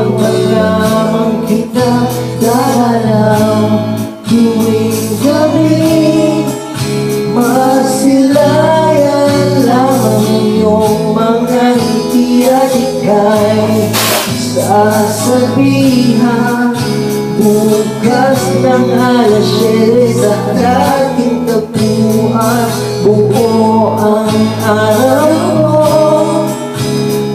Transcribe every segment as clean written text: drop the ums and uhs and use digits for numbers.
upang malaman kita. Dahalaw tuwing gabi, masilayan lamang iyong mga ngiti at ika'y sasabihan. Bukas ng alas 7 sa dating tagpuan, buo ang araw mo.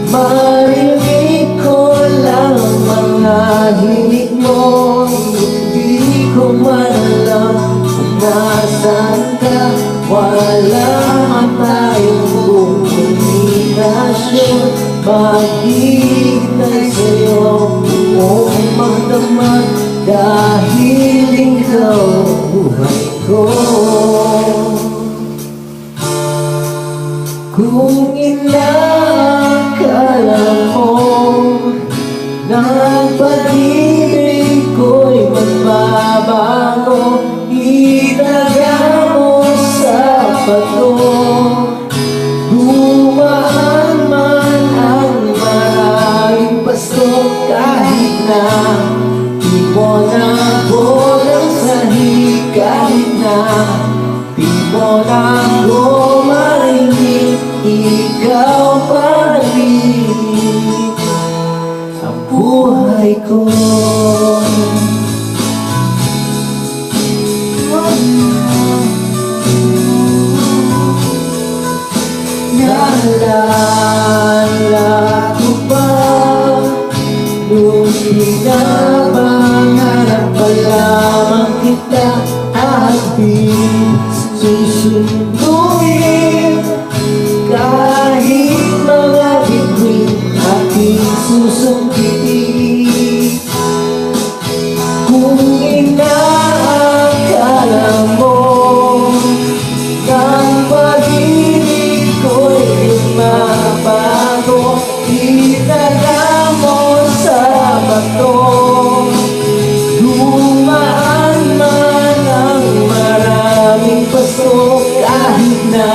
Marinig ko lang mga hilig mo, hindi ko man alam kung nasaan ka. Wala man tayong komunikasyon, maghihintay sa'yo buong magdamag, dahil ikaw buhay ko. Kung inakala mo na ang pag-ibig ko'y magbabago, itaga mo sa bato. Dumaan man ang maraming pasto, kahit na di mo na ako ng sahig, kahit na di mo na ako marinig, ikaw pa rin ang buhay ko. Naalala ko ba nung pinapangarap pa lamang kita, aking susunduin kahit mga bituin, aking susungkitin. Kung inaakala mo ng pag-ibig ko'y mabago, itaga mo sa bato. Dumaan man ang maraming paso, kahit na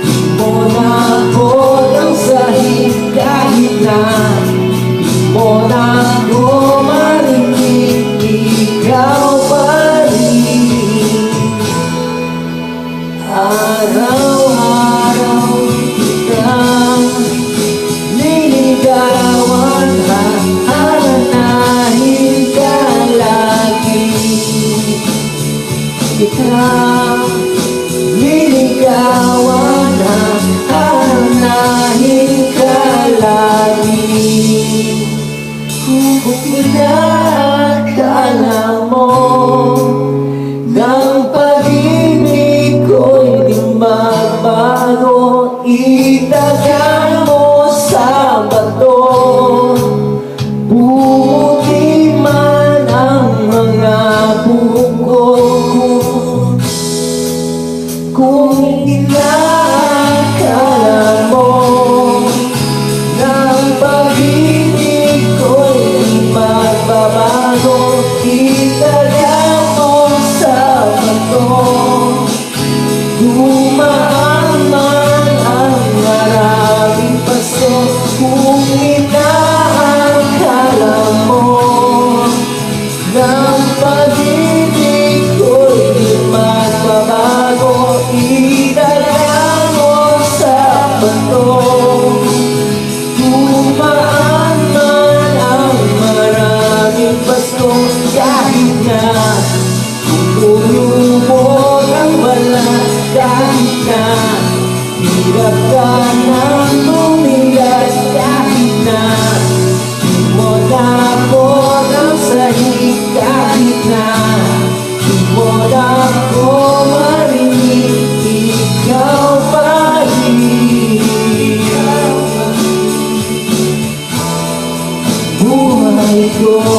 di mo na ako ng sahig, kahit na di mo na ako marinig, ikaw pa rin. Araw-araw kitang niligawan, aananahin ka lagi. Kitang niligawan, aananahin ka lagi. Kung inaakala mo ng pag-ibig ko'y di magbago, itaga mo sa bato. Bumuti man ang mga buko ko, kung inaakala mo ng pag-ibig ko'y di magbabago, itaga mo sa bato. Dumaan man ang maraming paso, kung inaakala mo ng pag-ibig ko'y di magbabago, itaga mo sa bato. Dumaan man ang maraming paso, kahit na lumubog ang balat, kahit na hirap ka nang bumigas, kahit na di mo na ako ng sahig, kahit na di mo na ako marinig, ikaw pa rin. Buhay ko.